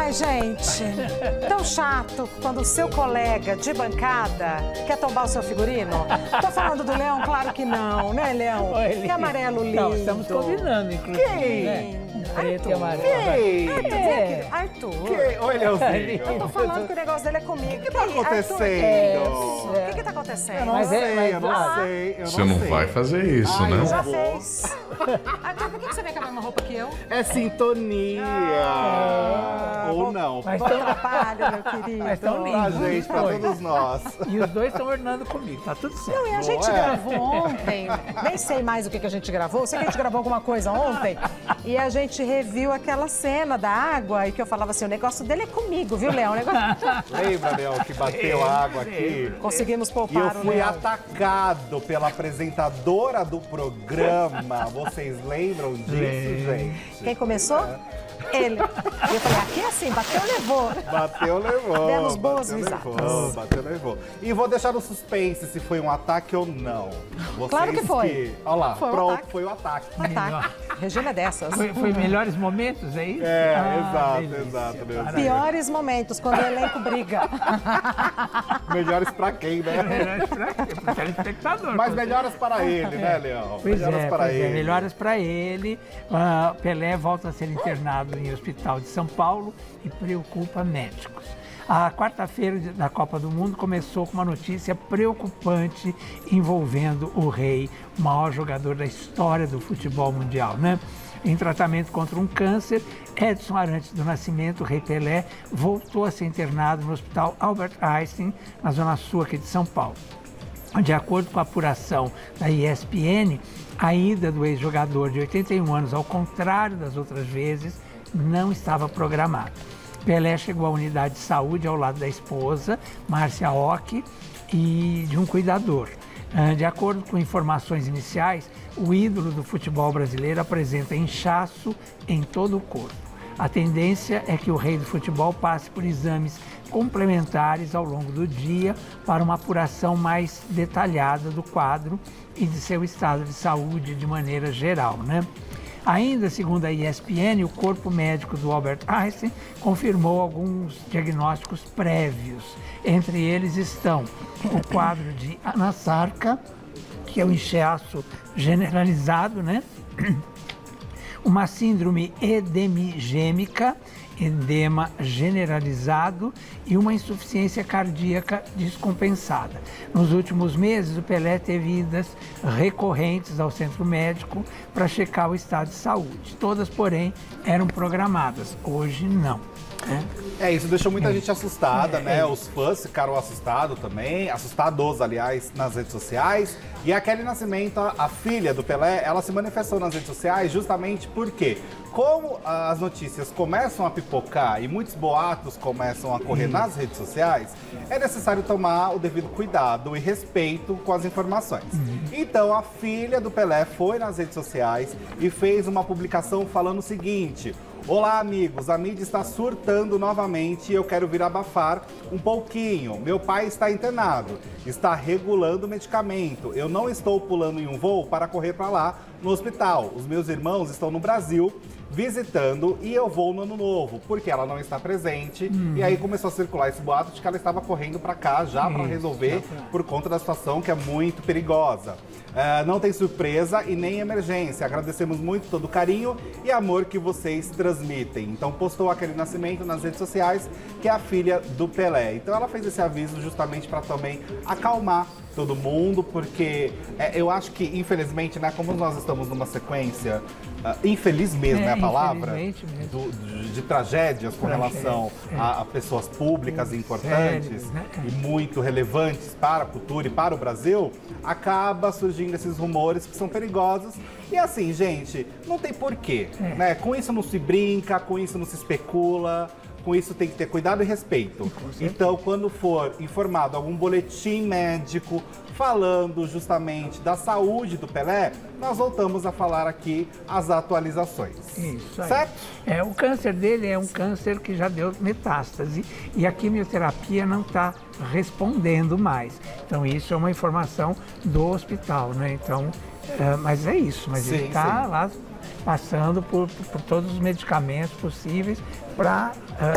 Ai, gente, tão chato quando o seu colega de bancada quer tombar o seu figurino. Tô falando do Leão? Claro que não, né, Leão? Oi, que amarelo lindo. Não, estamos combinando, inclusive, né? Preto e amarelo. Arthur. Oi, Leãozinho. Eu tô falando que o negócio dele é comigo. O que tá acontecendo? O que tá acontecendo? Eu não sei. Você não vai fazer isso, né? Já fez. Arthur, por que você vem com a mesma roupa que eu? É sintonia. Ou não. Mas Bom trabalho, meu querido. Mas tão Pra lindos. gente, pra todos nós. E os dois estão ornando comigo, tá tudo certo. Não, e a gente gravou ontem, nem sei mais o que a gente gravou, sei que a gente gravou alguma coisa ontem, e a gente reviu aquela cena da água, e que eu falava assim, o negócio dele é comigo, viu, Leão? O negócio... Lembra, Leão, que bateu água aqui? Conseguimos E eu poupar o fui Leão. atacado pela apresentadora do programa. Vocês lembram disso, gente? Quem começou? Ele. E eu falei, aqui é assim, bateu, levou. Bateu, levou. Demos boas bateu, risadas. levou, bateu, levou. E vou deixar no suspense se foi um ataque ou não. Vocês Claro que foi. Olha lá, Foi um pronto, ataque. foi o ataque. Tá. Regina é dessas. Foi melhores momentos, é isso? Exato, Leãozinho. Piores momentos, quando o elenco briga. Melhores pra quem, né? Melhores pra quê? Pro telespectador. Mas melhoras para ele, né, Leão? Pois melhoras é, para ele. melhoras para ele. Pelé volta a ser internado em hospital de São Paulo e preocupa médicos. A quarta-feira da Copa do Mundo começou com uma notícia preocupante envolvendo o Rei, o maior jogador da história do futebol mundial, né? Em tratamento contra um câncer, Edson Arantes do Nascimento, o Rei Pelé, voltou a ser internado no Hospital Albert Einstein, na zona sul aqui de São Paulo. De acordo com a apuração da ESPN, a ida do ex-jogador de 81 anos, ao contrário das outras vezes, não estava programada. Pelé chegou à unidade de saúde ao lado da esposa, Márcia Ock, e de um cuidador. De acordo com informações iniciais, o ídolo do futebol brasileiro apresenta inchaço em todo o corpo. A tendência é que o rei do futebol passe por exames complementares ao longo do dia para uma apuração mais detalhada do quadro e de seu estado de saúde de maneira geral, né? Ainda segundo a ESPN, o corpo médico do Albert Einstein confirmou alguns diagnósticos prévios. Entre eles estão o quadro de anasarca, que é o inchaço generalizado, né? Uma síndrome edemigêmica, edema generalizado e uma insuficiência cardíaca descompensada. Nos últimos meses, o Pelé teve idas recorrentes ao centro médico para checar o estado de saúde. Todas, porém, eram programadas. Hoje, não. Isso deixou muita gente assustada, né? Os fãs ficaram assustados também, assustados, aliás, nas redes sociais. E a Kelly Nascimento, a filha do Pelé, ela se manifestou nas redes sociais justamente porque, como as notícias começam a pipocar e muitos boatos começam a correr nas redes sociais, é necessário tomar o devido cuidado e respeito com as informações. Então, a filha do Pelé foi nas redes sociais e fez uma publicação falando o seguinte: olá, amigos, a mídia está surtando novamente e eu quero vir abafar um pouquinho. Meu pai está internado, está regulando o medicamento. Eu não estou pulando em um voo para correr para lá no hospital. Os meus irmãos estão no Brasil visitando e eu vou no ano novo, porque ela não está presente. E aí começou a circular esse boato de que ela estava correndo para cá já para resolver por conta da situação que é muito perigosa. Não tem surpresa e nem emergência. Agradecemos muito todo o carinho e amor que vocês transmitem. Então postou aquele Nascimento nas redes sociais, que é a filha do Pelé. Então ela fez esse aviso justamente para também acalmar todo mundo, porque eu acho que, infelizmente, né, como nós estamos numa sequência, infeliz mesmo é a palavra, de tragédias com relação a pessoas públicas importantes e muito relevantes para a cultura e para o Brasil, acaba surgindo esses rumores que são perigosos. E assim, gente, não tem porquê, né? Com isso não se brinca, com isso não se especula. Com isso tem que ter cuidado e respeito. Então, quando for informado algum boletim médico falando justamente da saúde do Pelé, nós voltamos a falar aqui as atualizações. Isso aí. Certo? O câncer dele é um câncer que já deu metástase e a quimioterapia não está respondendo mais. Então, isso é uma informação do hospital, né? Então, mas é isso. Mas ele está lá passando por todos os medicamentos possíveis para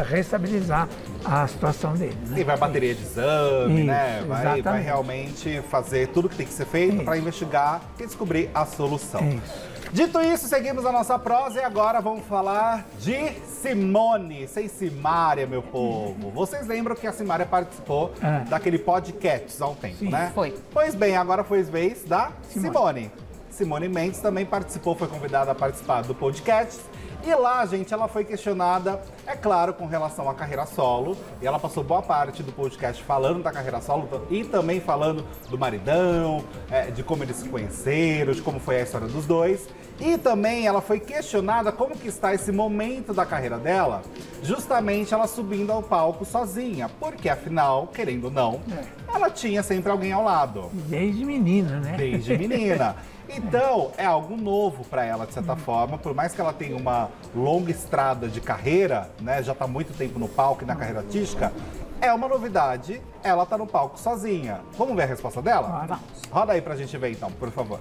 restabilizar a situação dele. Né? E vai bateria de exame, Isso, né? Vai exatamente. realmente fazer tudo que tem que ser feito para investigar e descobrir a solução. Isso. Dito isso, seguimos a nossa prosa e agora vamos falar de Simone, sem Simária, meu povo. Vocês lembram que a Simária participou daquele podcast há um tempo, né? Foi. Pois bem, agora foi a vez da Simone. Simone Mendes também participou, foi convidada a participar do podcast. E lá, gente, ela foi questionada, é claro, com relação à carreira solo. E ela passou boa parte do podcast falando da carreira solo e também falando do maridão, de como eles se conheceram, de como foi a história dos dois. E também ela foi questionada como que está esse momento da carreira dela, justamente ela subindo ao palco sozinha. Porque, afinal, querendo ou não, ela tinha sempre alguém ao lado. Desde menina, né? Desde menina. Então, é algo novo para ela, de certa forma, por mais que ela tenha uma longa estrada de carreira, né, já está há muito tempo no palco e na carreira artística, é uma novidade, ela tá no palco sozinha. Vamos ver a resposta dela? Vamos. Roda aí pra gente ver então, por favor.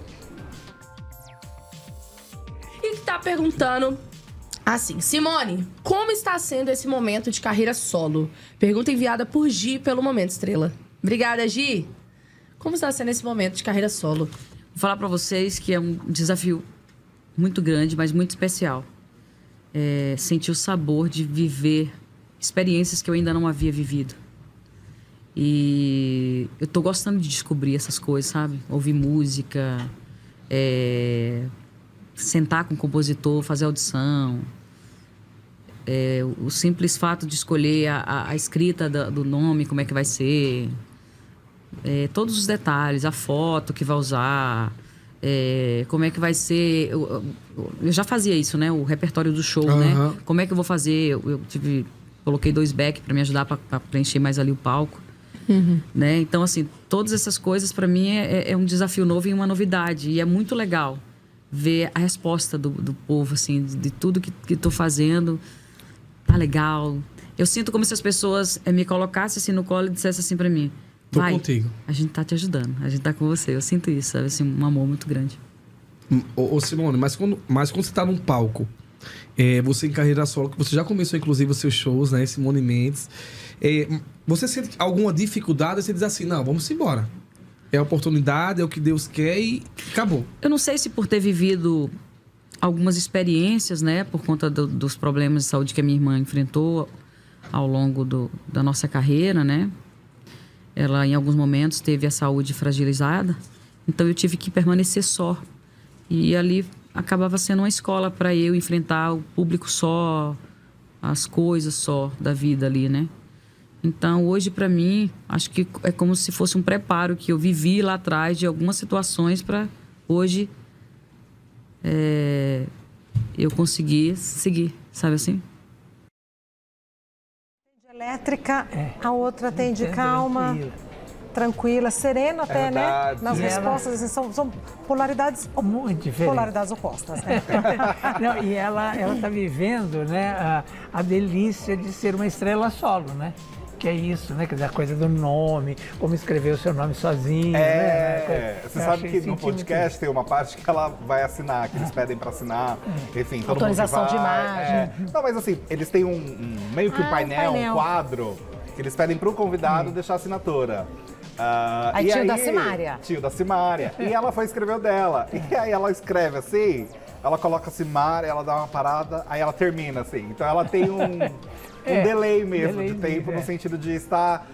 E que tá perguntando assim, Simone, como está sendo esse momento de carreira solo? Pergunta enviada por Gi pelo Momento Estrela. Obrigada, Gi. Como está sendo esse momento de carreira solo? Vou falar para vocês que é um desafio muito grande, mas muito especial. Sentir o sabor de viver experiências que eu ainda não havia vivido. E eu tô gostando de descobrir essas coisas, sabe? Ouvir música, sentar com o compositor, fazer audição. O simples fato de escolher a escrita do nome, como é que vai ser... todos os detalhes, a foto que vai usar, como é que vai ser... Eu já fazia isso, né? O repertório do show, né? Como é que eu vou fazer? Coloquei 2 back para me ajudar para preencher mais ali o palco. Né? Então, assim, todas essas coisas para mim é um desafio novo e uma novidade. E é muito legal ver a resposta do povo, assim, de tudo que tô fazendo. Tá legal. Eu sinto como se as pessoas me colocassem assim no colo e dissessem assim para mim: Tô vai, contigo. A gente tá te ajudando, a gente tá com você. Eu sinto isso, sabe? Assim, um amor muito grande. Ô Simone, mas quando você tá num palco, você em carreira solo, que você já começou inclusive os seus shows, né? Simone Mendes. Você sente alguma dificuldade? Você diz assim, não, vamos embora. É a oportunidade, é o que Deus quer e acabou. Eu não sei se por ter vivido algumas experiências, né? Por conta dos problemas de saúde que a minha irmã enfrentou ao longo da nossa carreira, né? Ela, em alguns momentos, teve a saúde fragilizada. Então, eu tive que permanecer só. E ali acabava sendo uma escola para eu enfrentar o público só, as coisas só da vida ali, né? Então, hoje, para mim, acho que é como se fosse um preparo que eu vivi lá atrás de algumas situações para hoje eu conseguir seguir, sabe assim? Elétrica, a outra tem de calma, tranquila, serena até, né? Nas respostas, assim, são polaridades muito diferentes. Polaridades opostas, né? Não, e ela tá vivendo, né, a delícia de ser uma estrela solo, né? Que é isso, né? Quer dizer, a coisa do nome, como escrever o seu nome sozinho, né? Você sabe que no podcast tem uma parte que ela vai assinar, que eles pedem para assinar, enfim, todo autorização mundo de imagem. Não, mas assim, eles têm meio que um painel, um quadro, que eles pedem para o convidado deixar a assinatura. Aí tio da Simária. Tio da Simária. E ela foi escrever o dela. E aí ela escreve assim, ela coloca Simária, ela dá uma parada, aí ela termina assim. Então ela tem um delay mesmo de tempo, no sentido de estar...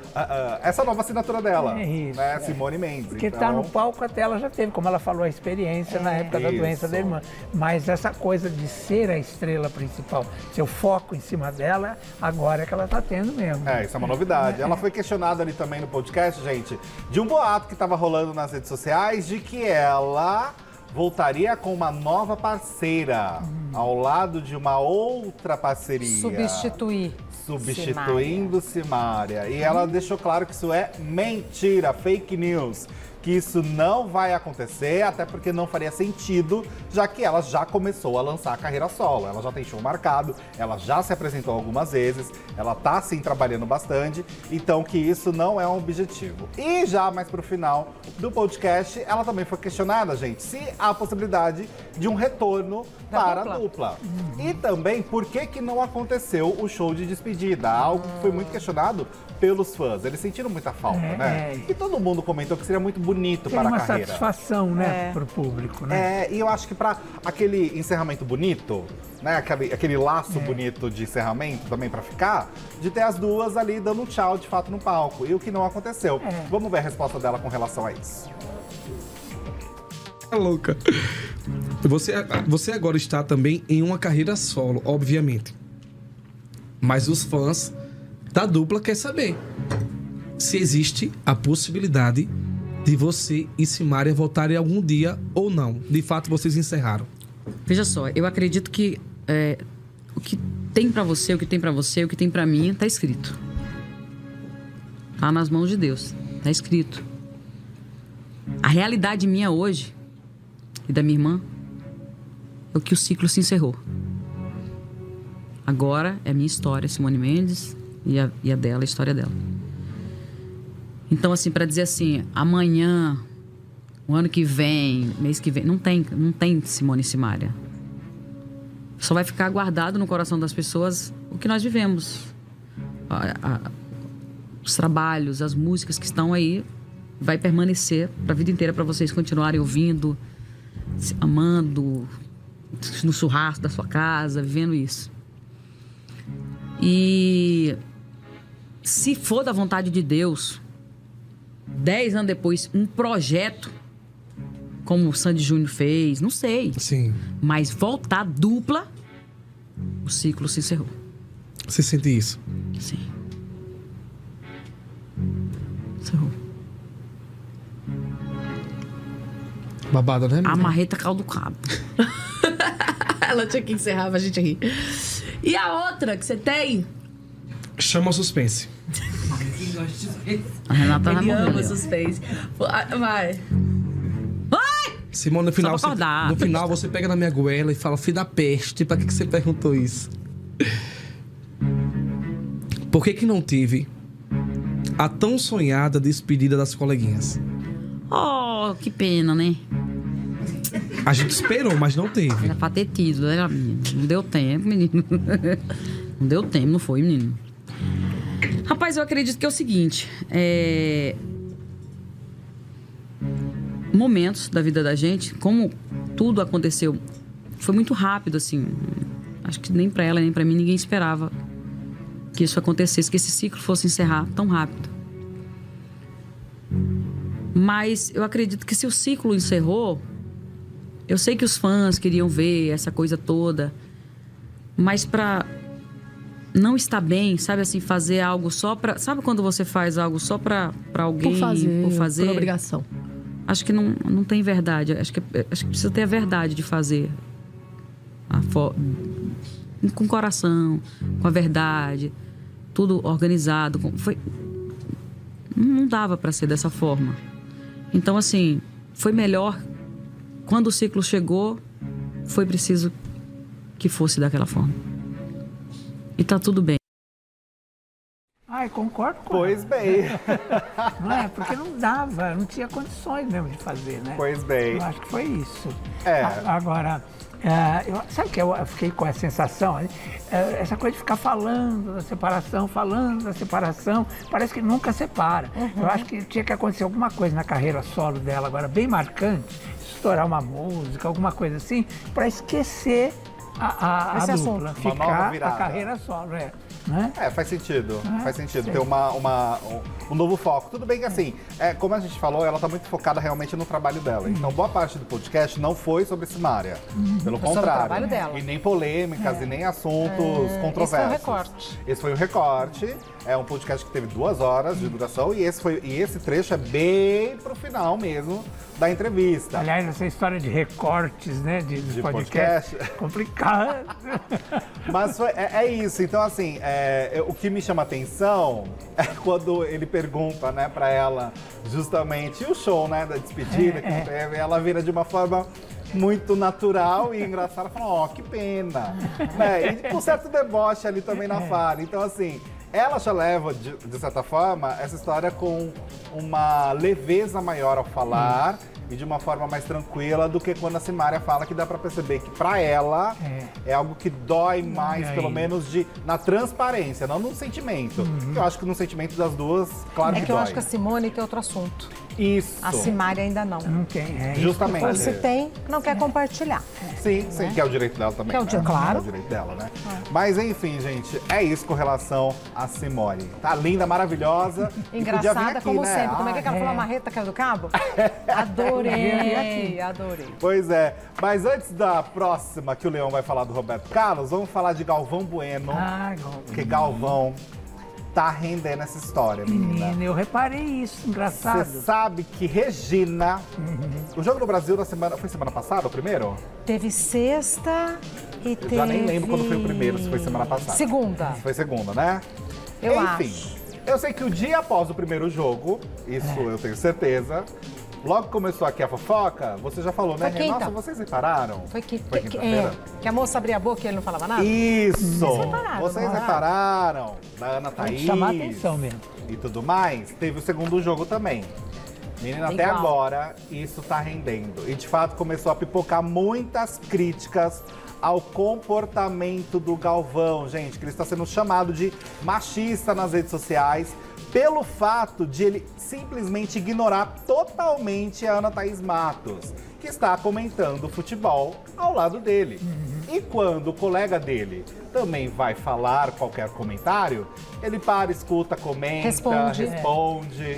essa nova assinatura dela, né? Simone Mendes. Porque então... tá no palco até ela já teve, como ela falou, a experiência na época da doença da irmã. Mas essa coisa de ser a estrela principal, seu foco em cima dela, agora é que ela tá tendo mesmo. Isso é uma novidade. Ela foi questionada ali também no podcast, gente, de um boato que tava rolando nas redes sociais, de que ela voltaria com uma nova parceira, ao lado de uma outra parceria. Substituindo Simária. E ela deixou claro que isso é mentira, fake news. que isso não vai acontecer, até porque não faria sentido, já que ela já começou a lançar a carreira solo. Ela já tem show marcado, ela já se apresentou algumas vezes, ela tá sim trabalhando bastante, então que isso não é um objetivo. E já mais pro final do podcast, ela também foi questionada, gente, se há a possibilidade de um retorno para a dupla. E também, por que não aconteceu o show de despedida? Algo que foi muito questionado pelos fãs. Eles sentiram muita falta, né? E todo mundo comentou que seria muito bonito para a carreira. Uma satisfação, né, para o público, né? E eu acho que para aquele encerramento bonito, né, aquele laço bonito de encerramento também para ficar, de ter as duas ali dando um tchau de fato no palco. E o que não aconteceu. Vamos ver a resposta dela com relação a isso. Tá louca. Você agora está também em uma carreira solo, obviamente. Mas os fãs da dupla querem saber se existe a possibilidade de você e Simária voltarem algum dia ou não. De fato, vocês encerraram. Veja só, eu acredito que o que tem pra você, o que tem pra você, o que tem pra mim, tá escrito. Tá nas mãos de Deus. Tá escrito. A realidade minha hoje e da minha irmã é o que o ciclo se encerrou. Agora é a minha história, Simone Mendes, e a dela, a história dela. Então, assim, pra dizer assim, amanhã, o ano que vem, mês que vem, não tem Simone e Simária. Só vai ficar guardado no coração das pessoas o que nós vivemos. Os trabalhos, as músicas que estão aí, vai permanecer pra vida inteira pra vocês continuarem ouvindo, se amando, no churrasco da sua casa, vivendo isso. E se for da vontade de Deus, 10 anos depois, um projeto como o Sandy Júnior fez, não sei. Sim. Mas voltar dupla, o ciclo se encerrou. Você sente isso? Sim. Encerrou. Babado, né, menina? A marreta calducada. Ela tinha que encerrar pra gente rir. E a outra que você tem? Chama o suspense. A Renata vai Ele morrer. ama suspense. Vai. Simone, no final, Só pra acordar. você pega na minha goela e fala, filho da peste, pra que você perguntou isso? Por que não tive a tão sonhada despedida das coleguinhas? Oh, que pena, né? A gente esperou, mas não teve. Era pra ter tido, né, menino? Não deu tempo, menino. Não deu tempo, não foi, menino. Rapaz, eu acredito que é o seguinte. Momentos da vida da gente, como tudo aconteceu, foi muito rápido, assim. Acho que nem pra ela, nem pra mim, ninguém esperava que isso acontecesse, que esse ciclo fosse encerrar tão rápido. Mas eu acredito que se o ciclo encerrou, eu sei que os fãs queriam ver essa coisa toda, mas pra não estar bem, sabe assim, fazer algo só pra... Sabe quando você faz algo só pra alguém? Por fazer. Por obrigação. Acho que não tem verdade. Acho que precisa ter a verdade de fazer. Com o coração, com a verdade, tudo organizado. Não dava pra ser dessa forma. Então, assim, foi melhor. Quando o ciclo chegou, foi preciso que fosse daquela forma. E tá tudo bem. Ai, concordo com Pois bem. Não é? Porque não dava, não tinha condições mesmo de fazer, né? Pois bem. Eu acho que foi isso. É. Agora, sabe o que eu fiquei com a sensação? Essa coisa de ficar falando da separação, parece que nunca separa. Eu acho que tinha que acontecer alguma coisa na carreira solo dela agora, bem marcante, estourar uma música, alguma coisa assim, para esquecer a dupla, ficar a carreira solo, né? Faz sentido. Faz sentido ter um novo foco. Tudo bem que assim, como a gente falou, ela tá muito focada realmente no trabalho dela. Então, boa parte do podcast não foi sobre Simária. Pelo contrário. Sobre o trabalho dela. E nem polêmicas, e nem assuntos controversos. Esse foi um recorte. É um podcast que teve 2 horas de duração e esse trecho é bem pro final mesmo da entrevista. Aliás, essa história de recortes, né, de podcast, complicado. Mas é isso. Então, assim, o que me chama atenção é quando ele pergunta, né, pra ela, justamente, o show, né, da despedida que teve, ela vira de uma forma muito natural e engraçada, fala, que pena. Né? E com certo deboche ali também na fala. Então, assim, ela já leva, de certa forma, essa história com uma leveza maior ao falar e de uma forma mais tranquila do que quando a Simária fala, que dá pra perceber que pra ela é algo que dói mais, pelo menos na transparência, não no sentimento. Eu acho que no sentimento das duas, claro que É que eu dói. acho que a Simone tem outro assunto. Isso. A Simária ainda não. Não tem. Justamente. Ou se tem, não quer compartilhar. Sim, que é o direito dela também. Que é o direito, claro. É o direito dela, né? Mas enfim, gente, é isso com relação a Simone. Tá linda, maravilhosa. E podia vir Engraçada, aqui, como né? sempre. Como é que ela falou? A marreta caiu do cabo? Adorei. Pois é. Mas antes da próxima, que o Leão vai falar do Roberto Carlos, vamos falar de Galvão Bueno. Porque Galvão tá rendendo essa história, menina. Eu reparei isso, engraçado. Você sabe que Regina... O Jogo do Brasil da semana... Foi semana passada, o primeiro? Teve sexta e teve... Eu já nem lembro quando foi o primeiro, se foi semana passada. Segunda. Foi segunda, né? Eu Enfim, acho. eu sei que o dia após o primeiro jogo, isso eu tenho certeza, logo que começou aqui a fofoca, você já falou, né? Foi quinta. Nossa, vocês repararam? Foi que, Foi quinta-feira? que a moça abria a boca e ele não falava nada? Isso! Vocês repararam, Repararam? Da Ana Tem que Thaís. chamar atenção mesmo. E tudo mais. Teve o segundo jogo também. Menina, até Igual. agora, isso tá rendendo. E de fato começou a pipocar muitas críticas ao comportamento do Galvão, gente, que ele está sendo chamado de machista nas redes sociais pelo fato de ele simplesmente ignorar totalmente a Ana Thaís Matos, que está comentando futebol ao lado dele. E quando o colega dele também vai falar qualquer comentário, ele para, escuta, comenta, responde.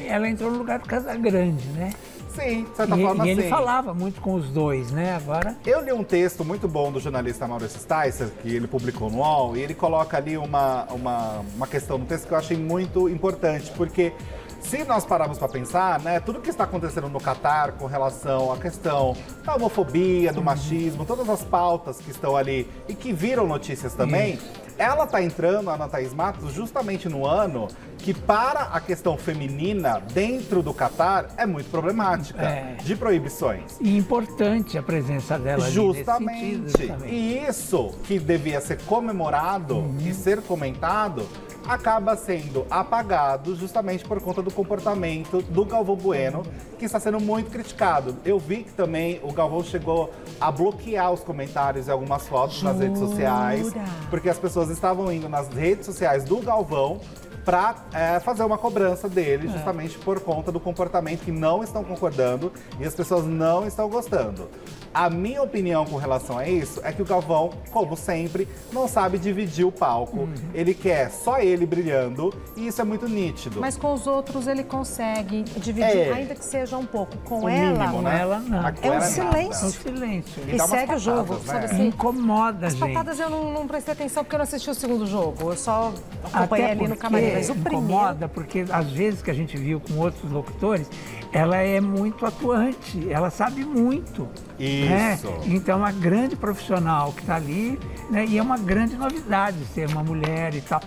Ela entrou no lugar do Casagrande, né? Sim, de certa forma, E ele sim. falava muito com os dois, né? Agora... Eu li um texto muito bom do jornalista Maurício Sticer, que ele publicou no UOL, e ele coloca ali uma questão no texto que eu achei muito importante, porque se nós pararmos para pensar, né, tudo que está acontecendo no Catar com relação à questão da homofobia, do machismo, todas as pautas que estão ali e que viram notícias também, ela está entrando, a Ana Thaís Matos, justamente no ano que para a questão feminina dentro do Catar é muito problemática, de proibições. E importante a presença dela ali nesse Justamente. sentido também. E isso que devia ser comemorado e ser comentado, acaba sendo apagado justamente por conta do comportamento do Galvão Bueno, que está sendo muito criticado. Eu vi que também o Galvão chegou a bloquear os comentários e algumas fotos nas redes sociais, porque as pessoas estavam indo nas redes sociais do Galvão para fazer uma cobrança dele, justamente por conta do comportamento que não estão concordando e as pessoas não estão gostando. A minha opinião com relação a isso é que o Galvão, como sempre, não sabe dividir o palco. Ele quer só ele brilhando e isso é muito nítido. Mas com os outros ele consegue dividir, ainda que seja um pouco. Com ela, mínimo, né? Ela não. Mas com É um ela silêncio. É um silêncio. E dá umas segue o jogo, patadas, sabe né? assim? Incomoda, As gente. patadas eu não prestei atenção porque eu não assisti o segundo jogo. Eu só acompanhei ali no camarim. Mas o primeiro... incomoda, porque às vezes que a gente viu com outros locutores, ela é muito atuante, ela sabe muito. Né? Isso. Então, é uma grande profissional que está ali, né? E é uma grande novidade ser uma mulher e tal.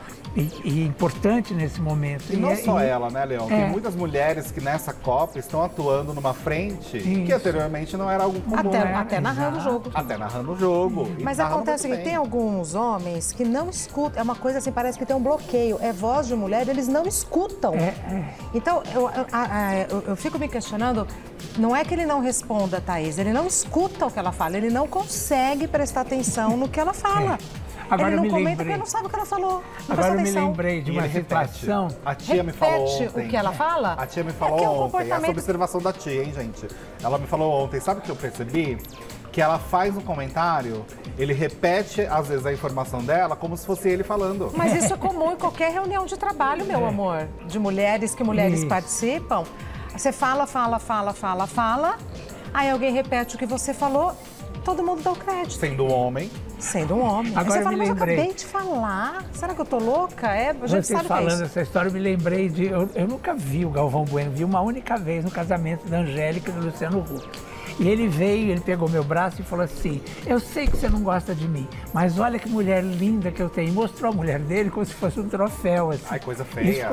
E importante nesse momento. E não só ela, né, Leão? Tem muitas mulheres que nessa Copa estão atuando numa frente que anteriormente não era algo comum. Até narrando o jogo. Até narrando o jogo. E Mas narrando acontece muito que bem. tem alguns homens que não escutam. É uma coisa assim, parece que tem um bloqueio. É voz de mulher, eles não escutam. Então, eu fico me questionando, não é que ele não responda, Thaís, ele não escuta o que ela fala, ele não consegue prestar atenção no que ela fala. Agora ele eu não me comenta lembrei. porque não sabe o que ela falou. Não Agora eu presta me atenção. lembrei de E uma ele repete. situação. A tia me falou Repete ontem. o que ela fala? A tia me É falou que é um ontem. comportamento- Essa observação da tia, hein, gente? Ela me falou ontem. Sabe o que eu percebi? Que ela faz um comentário, ele repete, às vezes, a informação dela como se fosse ele falando. Mas isso é comum em qualquer reunião de trabalho, meu amor. De mulheres, que mulheres Isso. participam. Você fala, aí alguém repete o que você falou, todo mundo dá o crédito. Sendo um homem. Sendo um homem. Aí Agora você eu fala, me mas eu lembrei. acabei de falar. Será que eu tô louca? A gente Vocês sabe que é falando isso. essa história, eu me lembrei de... Eu nunca vi o Galvão Bueno, vi uma única vez no casamento da Angélica e do Luciano Huck. E ele veio, ele pegou meu braço e falou assim, eu sei que você não gosta de mim, mas olha que mulher linda que eu tenho. E mostrou a mulher dele como se fosse um troféu, assim. Ai, coisa feia.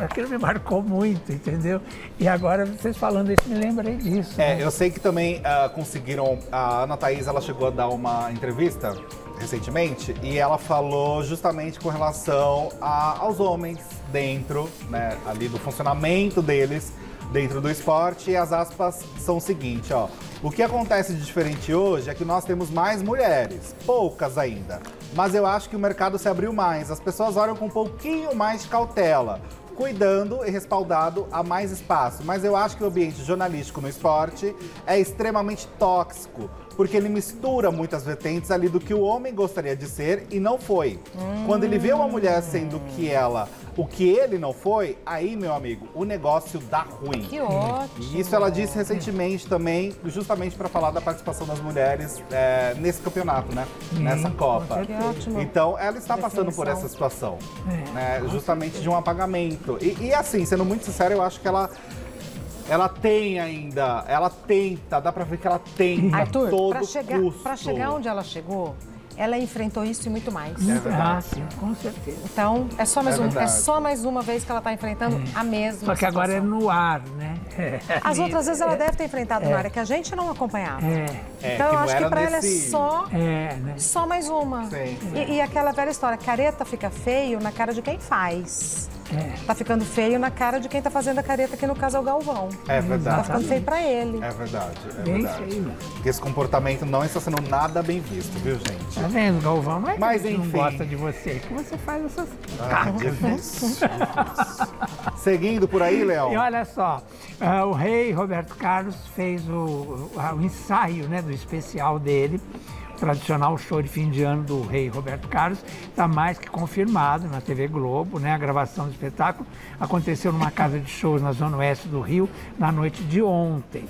Aquilo me marcou muito, entendeu? E agora, vocês falando isso, me lembrei disso. Né? Eu sei que também conseguiram... A Ana Thaís, ela chegou a dar uma entrevista recentemente e ela falou justamente com relação aos homens dentro, né, ali do funcionamento deles dentro do esporte, e as aspas são o seguinte, ó: o que acontece de diferente hoje é que nós temos mais mulheres, poucas ainda, mas eu acho que o mercado se abriu mais, as pessoas olham com um pouquinho mais de cautela, cuidando e respaldado a mais espaço, mas eu acho que o ambiente jornalístico no esporte é extremamente tóxico, porque ele mistura muitas vertentes ali do que o homem gostaria de ser e não foi. Quando ele vê uma mulher sendo o que ele não foi, aí, meu amigo, o negócio dá ruim. Que ótimo. E isso ela disse recentemente também, justamente para falar da participação das mulheres nesse campeonato, né? Nessa Copa. Que ótimo. Então, ela está passando por essa situação, né? Justamente de um apagamento. E assim, sendo muito sincero, eu acho que ela tem ainda, ela tenta, dá pra ver que ela tenta Arthur, todo pra chegar onde ela chegou, ela enfrentou isso e muito mais. Sim, com certeza. Então, é só verdade. mais uma vez que ela tá enfrentando a mesma Só que agora é situação. no ar, né? As outras vezes ela deve ter enfrentado no ar, é que a gente não acompanhava. Então que eu não acho que era pra ela é nesse- só mais uma. Sim. E aquela velha história, careta fica feio na cara de quem faz. Tá ficando feio na cara de quem tá fazendo a careta, que no caso é o Galvão. É Tá verdade. ficando feio pra ele. É verdade, é Bem verdade. feio. Porque esse comportamento não está sendo nada bem visto, viu, gente? Tá vendo, Galvão? Não é que Mas, a gente não enfim. gosta de você, é que você faz essas Difícil. Seguindo por aí, Léo. E olha só, o rei Roberto Carlos fez o ensaio, né, do especial dele, o tradicional show de fim de ano do rei Roberto Carlos, está mais que confirmado na TV Globo, né? A gravação do espetáculo aconteceu numa casa de shows na zona oeste do Rio na noite de ontem.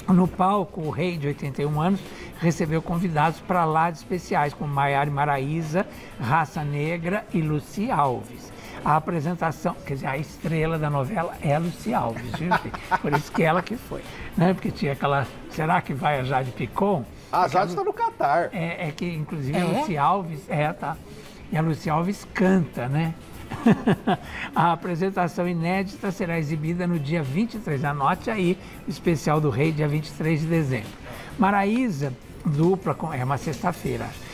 No palco, o rei de 81 anos recebeu convidados para lá de especiais, como Maiara e Maraíza, Raça Negra e Lucy Alves. A apresentação, quer dizer, a estrela da novela é a Lucy Alves, viu? Por isso que ela que foi, né? Porque tinha aquela, será que vai a Jade Picon? A Jade está no Catar. É que, inclusive, a Lucy Alves, tá. E a Lucy Alves canta, né? A apresentação inédita será exibida no dia 23, anote aí, o especial do rei, dia 23 de dezembro. Maraíza, dupla com... É uma sexta-feira, acho.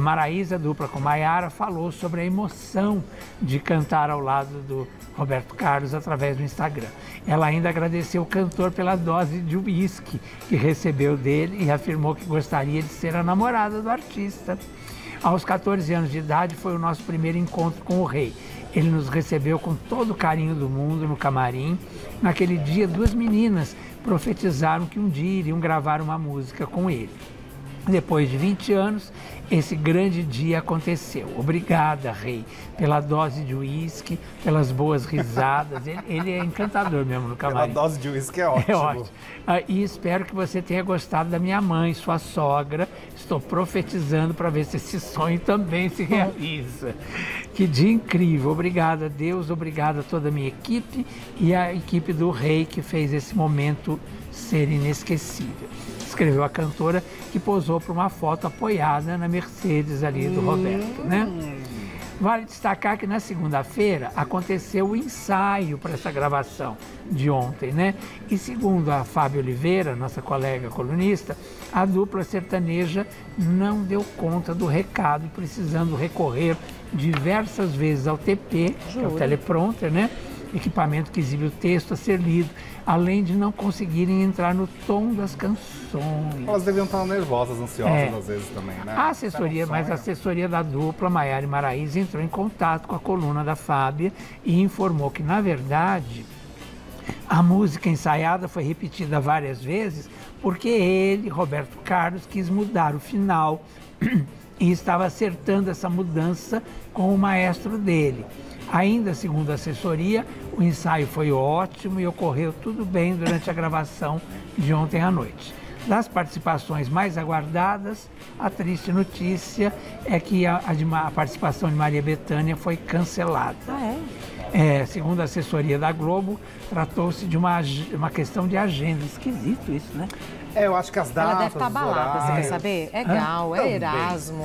Maraíza, dupla com Maiara, falou sobre a emoção de cantar ao lado do Roberto Carlos através do Instagram. Ela ainda agradeceu o cantor pela dose de uísque que recebeu dele e afirmou que gostaria de ser a namorada do artista. Aos 14 anos de idade foi o nosso primeiro encontro com o rei. Ele nos recebeu com todo o carinho do mundo no camarim. Naquele dia, 2 meninas profetizaram que um dia iriam gravar uma música com ele. Depois de 20 anos, esse grande dia aconteceu. Obrigada, rei, pela dose de uísque, pelas boas risadas. Ele é encantador mesmo no Pela camarim. dose de uísque é ótimo. É ótimo. E espero que você tenha gostado da minha mãe, sua sogra. Estou profetizando para ver se esse sonho também se realiza. Que dia incrível. Obrigada, Deus. Obrigada a toda a minha equipe e a equipe do rei que fez esse momento ser inesquecível. Escreveu a cantora, que posou para uma foto apoiada na Mercedes ali do Roberto, né? Vale destacar que na segunda-feira aconteceu o ensaio para essa gravação de ontem, né? E segundo a Fábio Oliveira, nossa colega colunista, a dupla sertaneja não deu conta do recado, precisando recorrer diversas vezes ao TP, que é o teleprompter, né? Equipamento que exibe o texto a ser lido, além de não conseguirem entrar no tom das canções. Elas deviam estar nervosas, ansiosas às vezes também, né? A assessoria, mas a assessoria da dupla, Maiara e Maraíza, entrou em contato com a coluna da Fábia e informou que, na verdade, a música ensaiada foi repetida várias vezes porque ele, Roberto Carlos, quis mudar o final e estava acertando essa mudança com o maestro dele. Ainda segundo a assessoria, o ensaio foi ótimo e ocorreu tudo bem durante a gravação de ontem à noite. Das participações mais aguardadas, a triste notícia é que a participação de Maria Bethânia foi cancelada. Segundo a assessoria da Globo, tratou-se de uma questão de agenda. Esquisito isso, né? Eu acho que as datas... Ela deve estar abalada, você quer saber? É Gal, é Erasmo.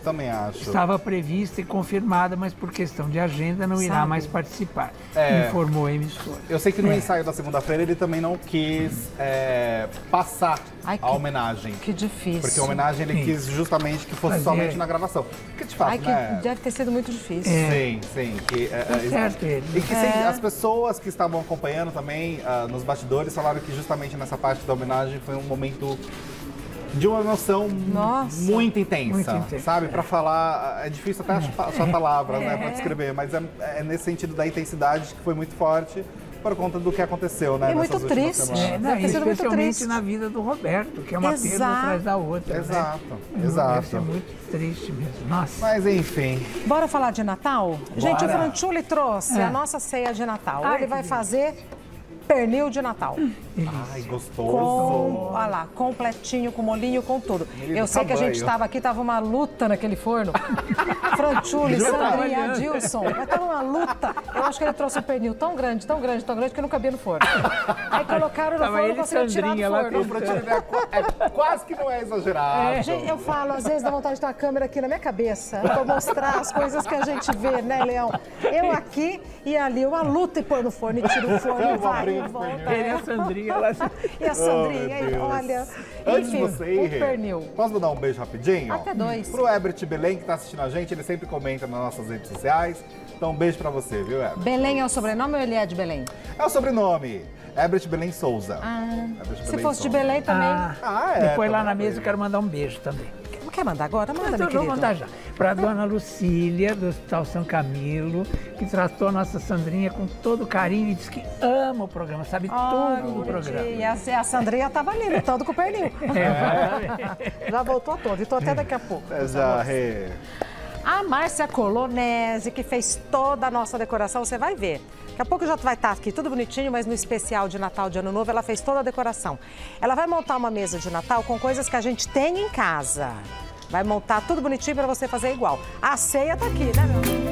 Também acho. Estava prevista e confirmada, mas por questão de agenda não irá mais participar, informou a emissora. Eu sei que no ensaio da segunda-feira ele também não quis passar a homenagem. Que difícil. Porque a homenagem ele quis justamente que fosse somente na gravação. Porque de fato, né? Deve ter sido muito difícil. Sim. E que as pessoas que estavam acompanhando também nos bastidores falaram que justamente nessa parte da homenagem foi um momento de uma emoção muito intensa, sabe? Para falar, é difícil até achar palavras, né, para descrever, mas é nesse sentido da intensidade que foi muito forte por conta do que aconteceu, né? E muito triste. Especialmente na vida do Roberto, que é uma perda atrás da outra. Exato. Isso é muito triste mesmo. Nossa. Mas enfim. Bora falar de Natal? Gente, o Franchulli trouxe a nossa ceia de Natal. Ele vai fazer pernil de Natal. Ai, gostoso. Olha lá, completinho, com molinho, com tudo. Eu sei que a gente estava aqui, tava uma luta naquele forno. Franchulli, Sandrinha, Adilson. Mas tava uma luta. Eu acho que ele trouxe um pernil tão grande, que não cabia no forno. Aí colocaram no forno, não conseguiu tirar do forno. Quase que não é exagerado. Gente, eu falo, às vezes dá vontade de ter uma câmera aqui na minha cabeça pra mostrar as coisas que a gente vê, né, Leão? Eu aqui e ali, uma luta e pôr no forno, e tira o forno e vai. Ele e a Sandrinha lá. E a Sandrinha, olha. Antes de enfim, você ir, pernil. Posso mandar um beijo rapidinho? Até 2. Pro Ebert Belém, que tá assistindo a gente, ele sempre comenta nas nossas redes sociais. Então, um beijo pra você, viu, Ebert? Belém é o sobrenome ou ele é de Belém? É o sobrenome. Ebert Belém Souza. Se fosse de Belém também. Depois lá na mesa eu quero mandar um beijo também. Não quer mandar agora? Manda, meu querido. Vou mandar já. Para a dona Lucília, do Hospital São Camilo, que tratou a nossa Sandrinha com todo carinho e disse que ama o programa, sabe tudo do programa. E a Sandrinha estava ali, lutando com o pernil. Já voltou todo. E tô até daqui a pouco. A Márcia Colonese, que fez toda a nossa decoração, você vai ver. Daqui a pouco já vai estar aqui tudo bonitinho, mas no especial de Natal, de Ano Novo, ela fez toda a decoração. Ela vai montar uma mesa de Natal com coisas que a gente tem em casa. Vai montar tudo bonitinho para você fazer igual. A ceia tá aqui, né, meu?